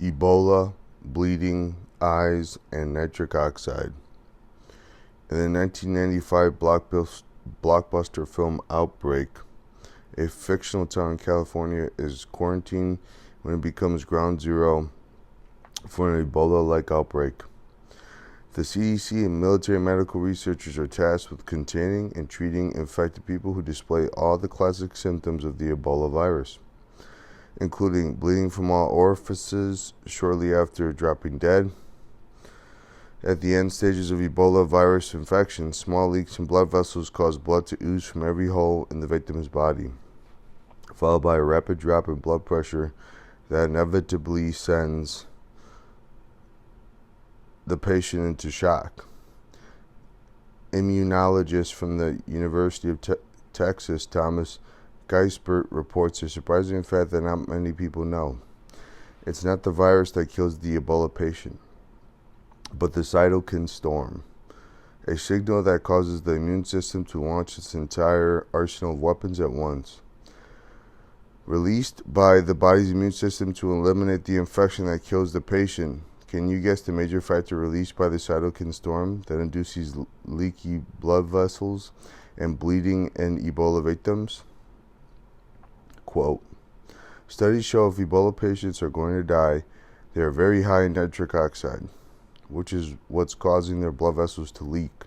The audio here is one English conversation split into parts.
Ebola, bleeding, eyes, and nitric oxide. In the 1995 blockbuster film Outbreak, a fictional town in California is quarantined when it becomes ground zero for an Ebola-like outbreak. The CDC and military medical researchers are tasked with containing and treating infected people who display all the classic symptoms of the Ebola virus, including bleeding from all orifices shortly after dropping dead. At the end stages of Ebola virus infection, small leaks in blood vessels cause blood to ooze from every hole in the victim's body, followed by a rapid drop in blood pressure that inevitably sends the patient into shock. Immunologist from the University of Texas, Thomas Geisbert, reports a surprising fact that not many people know. It's not the virus that kills the Ebola patient, but the cytokine storm, a signal that causes the immune system to launch its entire arsenal of weapons at once. Released by the body's immune system to eliminate the infection that kills the patient. Can you guess the major factor released by the cytokine storm that induces leaky blood vessels and bleeding in Ebola victims? Quote, studies show if Ebola patients are going to die, they are very high in nitric oxide, which is what's causing their blood vessels to leak,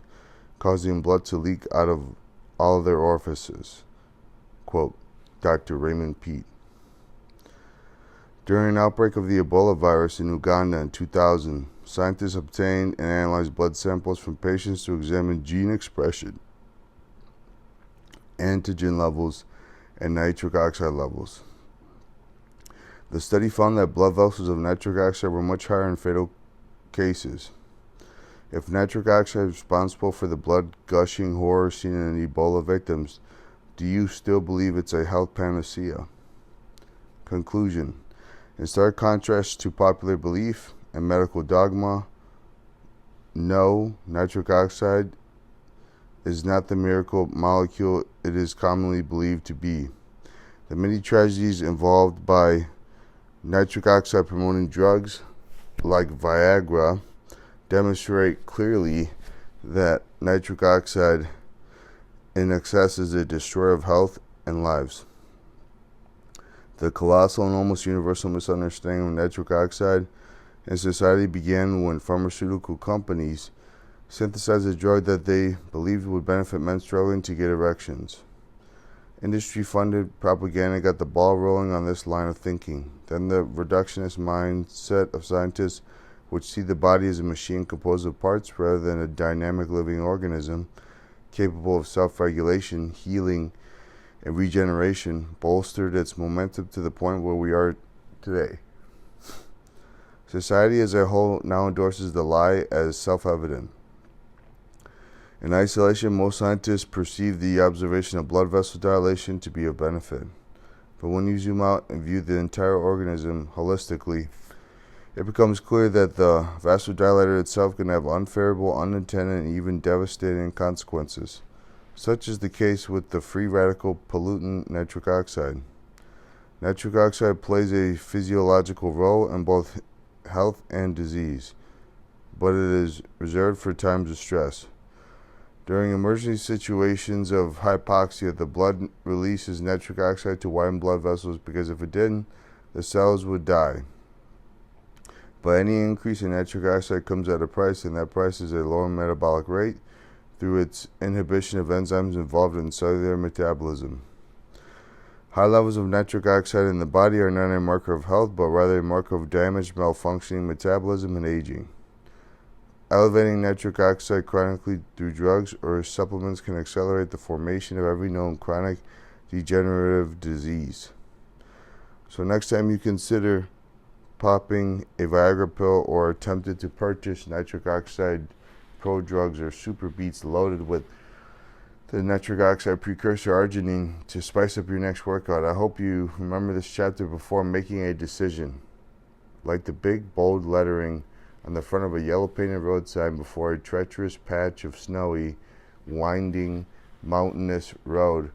causing blood to leak out of all of their orifices. Quote, Dr. Raymond Pete. During an outbreak of the Ebola virus in Uganda in 2000, scientists obtained and analyzed blood samples from patients to examine gene expression, antigen levels, and nitric oxide levels. The study found that blood vessels of nitric oxide were much higher in fatal cases. If nitric oxide is responsible for the blood gushing horror seen in Ebola victims, do you still believe it's a health panacea? Conclusion. In stark contrast to popular belief and medical dogma, no, nitric oxide is not the miracle molecule it is commonly believed to be. The many tragedies involved by nitric oxide promoting drugs like Viagra demonstrate clearly that nitric oxide in excess is a destroyer of health and lives. The colossal and almost universal misunderstanding of nitric oxide in society began when pharmaceutical companies synthesized a drug that they believed would benefit men struggling to get erections. Industry-funded propaganda got the ball rolling on this line of thinking. Then the reductionist mindset of scientists, which see the body as a machine composed of parts rather than a dynamic living organism capable of self-regulation, healing, and regeneration, bolstered its momentum to the point where we are today. Society as a whole now endorses the lie as self-evident. In isolation, most scientists perceive the observation of blood vessel dilation to be of benefit. But when you zoom out and view the entire organism holistically, it becomes clear that the vasodilator itself can have unfavorable, unintended, and even devastating consequences. Such is the case with the free radical pollutant nitric oxide. Nitric oxide plays a physiological role in both health and disease, but it is reserved for times of stress. During emergency situations of hypoxia, the blood releases nitric oxide to widen blood vessels because if it didn't, the cells would die. But any increase in nitric oxide comes at a price, and that price is a lower metabolic rate through its inhibition of enzymes involved in cellular metabolism. High levels of nitric oxide in the body are not a marker of health, but rather a marker of damaged, malfunctioning metabolism and aging. Elevating nitric oxide chronically through drugs or supplements can accelerate the formation of every known chronic degenerative disease. So next time you consider popping a Viagra pill or attempted to purchase nitric oxide prodrugs or super beats loaded with the nitric oxide precursor arginine to spice up your next workout, I hope you remember this chapter before making a decision. Like the big bold lettering on the front of a yellow painted road sign before a treacherous patch of snowy, winding, mountainous road,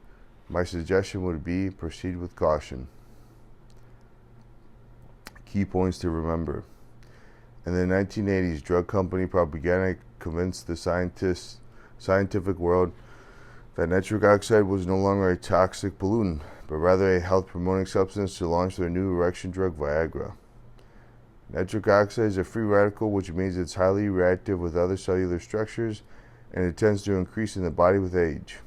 my suggestion would be proceed with caution. key points to remember. In the 1980s, drug company propaganda convinced the scientific world that nitric oxide was no longer a toxic pollutant, but rather a health-promoting substance to launch their new erection drug Viagra. Nitric oxide is a free radical, which means it's highly reactive with other cellular structures, and it tends to increase in the body with age.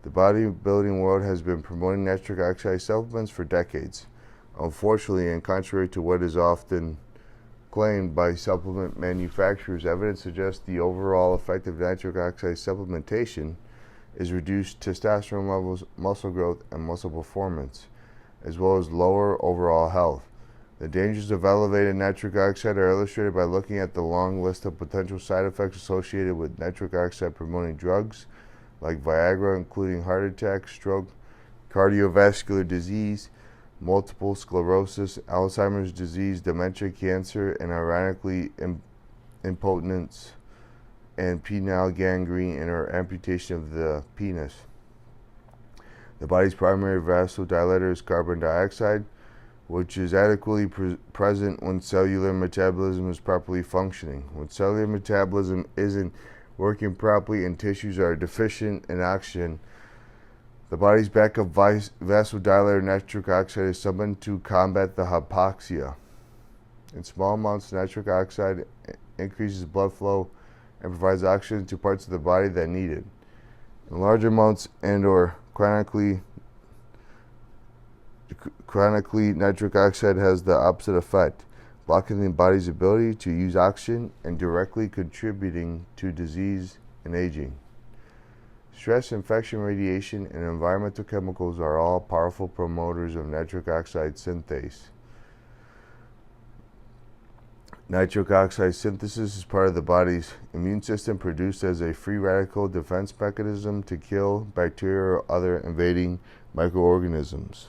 The bodybuilding world has been promoting nitric oxide supplements for decades. Unfortunately, and contrary to what is often claimed by supplement manufacturers, evidence suggests the overall effect of nitric oxide supplementation is reduced testosterone levels, muscle growth, and muscle performance, as well as lower overall health. The dangers of elevated nitric oxide are illustrated by looking at the long list of potential side effects associated with nitric oxide promoting drugs like Viagra, including heart attack, stroke, cardiovascular disease, multiple sclerosis, Alzheimer's disease, dementia, cancer, and ironically impotence and penile gangrene or amputation of the penis. The body's primary vasodilator is carbon dioxide, which is adequately present when cellular metabolism is properly functioning. When cellular metabolism isn't working properly and tissues are deficient in oxygen, the body's backup vasodilator nitric oxide is summoned to combat the hypoxia. In small amounts, nitric oxide increases blood flow and provides oxygen to parts of the body that need it. In larger amounts and/or chronically, nitric oxide has the opposite effect, blocking the body's ability to use oxygen and directly contributing to disease and aging. Stress, infection, radiation, and environmental chemicals are all powerful promoters of nitric oxide synthase. Nitric oxide synthesis is part of the body's immune system, produced as a free radical defense mechanism to kill bacteria or other invading microorganisms.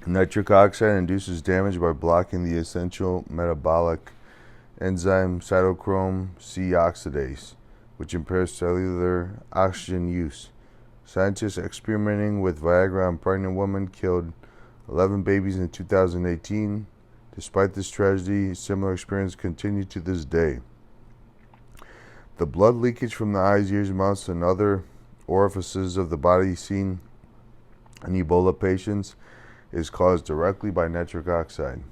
Nitric oxide induces damage by blocking the essential metabolic enzyme cytochrome C oxidase, which impairs cellular oxygen use. Scientists experimenting with Viagra on pregnant women killed 11 babies in 2018. Despite this tragedy, similar experiments continue to this day. The blood leakage from the eyes, ears, mouths, and other orifices of the body seen in Ebola patients is caused directly by nitric oxide.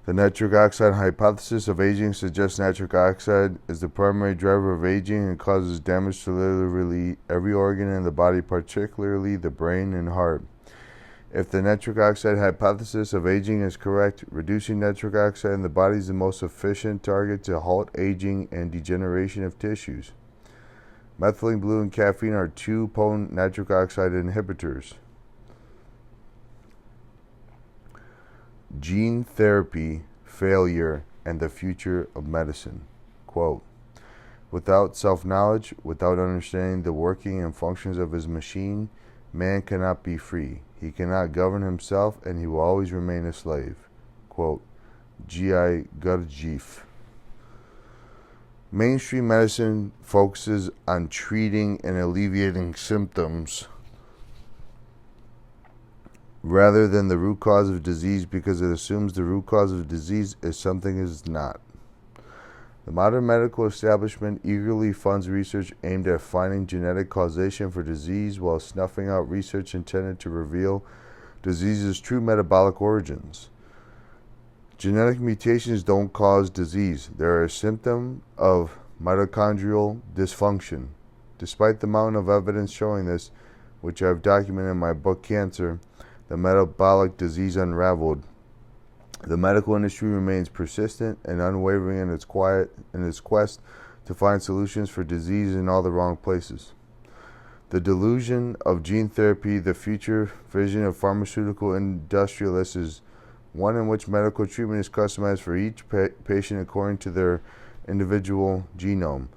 The nitric oxide hypothesis of aging suggests nitric oxide is the primary driver of aging and causes damage to literally every organ in the body, particularly the brain and heart. If the nitric oxide hypothesis of aging is correct, reducing nitric oxide in the body is the most efficient target to halt aging and degeneration of tissues. Methylene blue and caffeine are two potent nitric oxide inhibitors. Gene therapy, failure, and the future of medicine. Quote, without self-knowledge, without understanding the working and functions of his machine, man cannot be free. He cannot govern himself, and he will always remain a slave. Quote, G.I. Gurdjieff. Mainstream medicine focuses on treating and alleviating symptoms rather than the root cause of disease, because it assumes the root cause of disease is something it is not. The modern medical establishment eagerly funds research aimed at finding genetic causation for disease while snuffing out research intended to reveal disease's true metabolic origins. Genetic mutations don't cause disease. They're a symptom of mitochondrial dysfunction. Despite the mountain of evidence showing this, which I've documented in my book Cancer, the Metabolic Disease Unraveled, the medical industry remains persistent and unwavering in its quest to find solutions for disease in all the wrong places. The delusion of gene therapy, the future vision of pharmaceutical industrialists, is one in which medical treatment is customized for each patient according to their individual genome.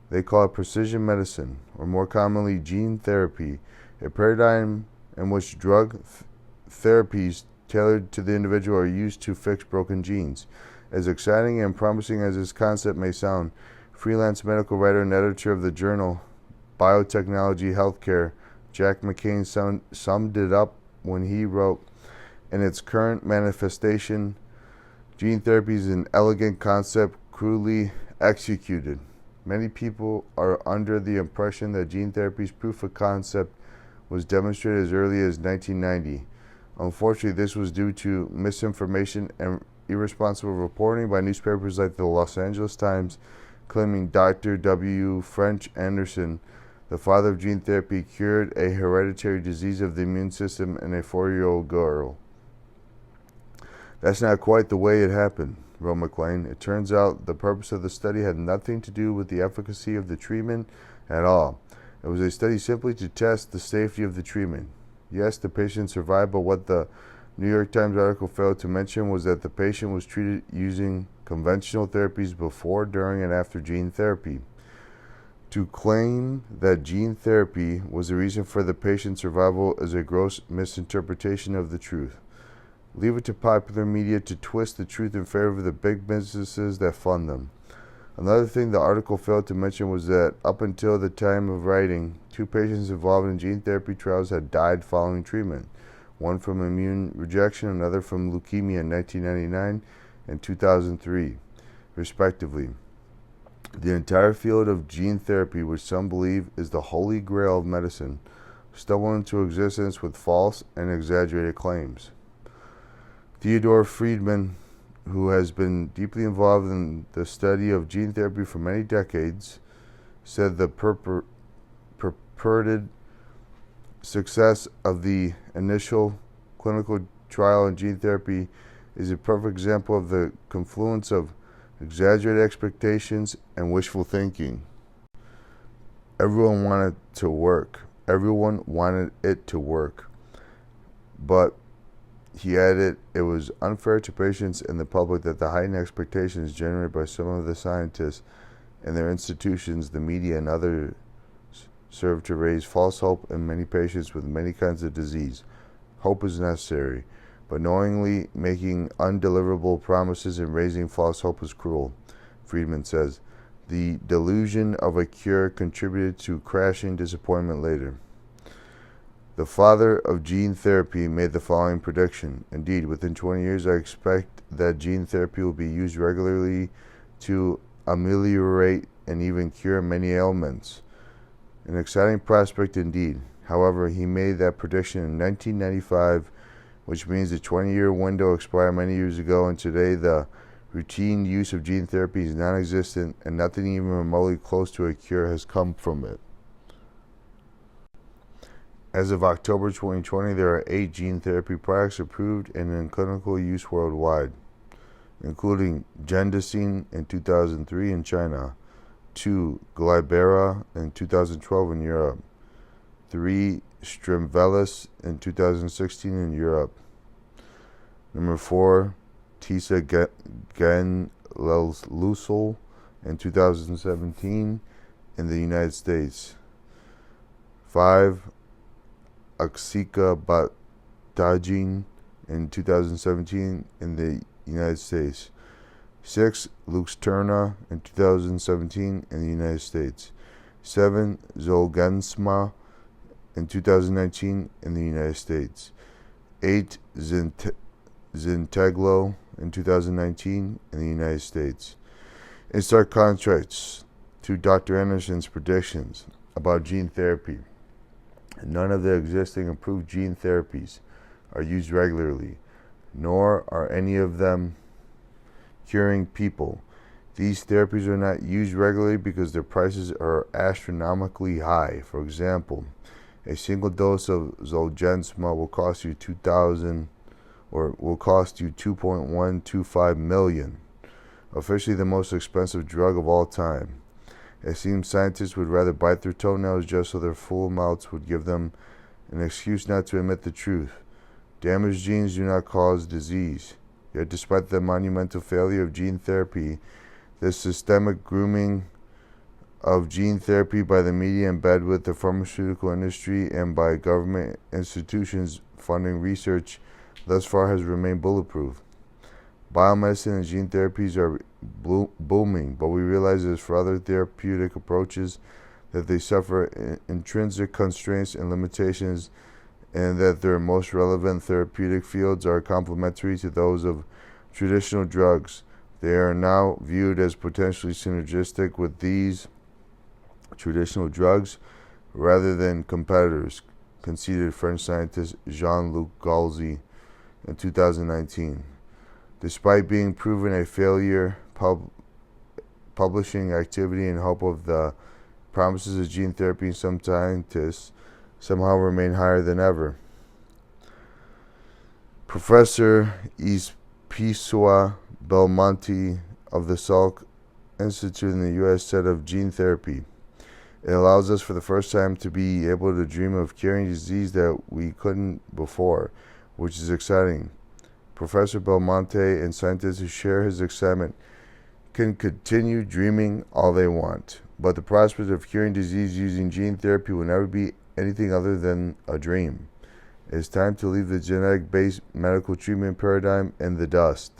They call it precision medicine, or more commonly gene therapy, a paradigm in which drug therapies tailored to the individual are used to fix broken genes. As exciting and promising as this concept may sound, freelance medical writer and editor of the journal Biotechnology Healthcare, Jack McCain, summed it up when he wrote, In its current manifestation, gene therapy is an elegant concept crudely executed. Many people are under the impression that gene therapy's proof of concept was demonstrated as early as 1990. Unfortunately, this was due to misinformation and irresponsible reporting by newspapers like the Los Angeles Times, claiming Dr. W. French Anderson, the father of gene therapy, cured a hereditary disease of the immune system in a 4-year-old girl. That's not quite the way it happened, wrote McLean. It turns out the purpose of the study had nothing to do with the efficacy of the treatment at all. It was a study simply to test the safety of the treatment. Yes, the patient survived, but what the New York Times article failed to mention was that the patient was treated using conventional therapies before, during, and after gene therapy. To claim that gene therapy was the reason for the patient's survival is a gross misinterpretation of the truth. Leave it to popular media to twist the truth in favor of the big businesses that fund them. Another thing the article failed to mention was that up until the time of writing, 2 patients involved in gene therapy trials had died following treatment, one from immune rejection, another from leukemia in 1999 and 2003, respectively. The entire field of gene therapy, which some believe is the holy grail of medicine, stumbled into existence with false and exaggerated claims. Theodore Friedman, who has been deeply involved in the study of gene therapy for many decades, said the purported success of the initial clinical trial in gene therapy is a perfect example of the confluence of exaggerated expectations and wishful thinking. Everyone wanted to work. Everyone wanted it to work. But he added, it was unfair to patients and the public that the heightened expectations generated by some of the scientists and their institutions, the media, and others served to raise false hope in many patients with many kinds of disease. Hope is necessary, but knowingly making undeliverable promises and raising false hope is cruel, Friedman says. The delusion of a cure contributed to crashing disappointment later. The father of gene therapy made the following prediction. Indeed, within 20 years, I expect that gene therapy will be used regularly to ameliorate and even cure many ailments. An exciting prospect indeed. However, he made that prediction in 1995, which means the 20-year window expired many years ago, and today the routine use of gene therapy is non-existent, and nothing even remotely close to a cure has come from it. As of October 2020, there are 8 gene therapy products approved and in clinical use worldwide, including Gendicine in 2003 in China, 2 Glybera in 2012 in Europe, 3 Strimvelis in 2016 in Europe, number 4 Tisagenlecleucel in 2017 in the United States, 5 Oxycodone in 2017 in the United States, 6 Luxturna in 2017 in the United States, 7 Zolgensma in 2019 in the United States, 8 Zynteglo in 2019 in the United States. In stark contrast to Dr. Anderson's predictions about gene therapy, none of the existing approved gene therapies are used regularly, nor are any of them curing people. These therapies are not used regularly because their prices are astronomically high. For example, a single dose of Zolgensma will cost you $2.125 million, officially the most expensive drug of all time. It seems scientists would rather bite their toenails just so their full mouths would give them an excuse not to admit the truth. Damaged genes do not cause disease. Yet despite the monumental failure of gene therapy, the systemic grooming of gene therapy by the media in bed with the pharmaceutical industry and by government institutions funding research thus far has remained bulletproof. Biomedicine and gene therapies are booming, but we realize as for other therapeutic approaches that they suffer intrinsic constraints and limitations and that their most relevant therapeutic fields are complementary to those of traditional drugs. They are now viewed as potentially synergistic with these traditional drugs rather than competitors, conceded French scientist Jean-Luc Galzi in 2019. Despite being proven a failure, publishing activity in hope of the promises of gene therapy, some scientists somehow remain higher than ever. Professor Ispizua Belmonte of the Salk Institute in the U.S. said of gene therapy, "It allows us for the first time to be able to dream of curing disease that we couldn't before, which is exciting." Professor Belmonte and scientists who share his excitement can continue dreaming all they want, but the prospect of curing disease using gene therapy will never be anything other than a dream. It's time to leave the genetic-based medical treatment paradigm in the dust.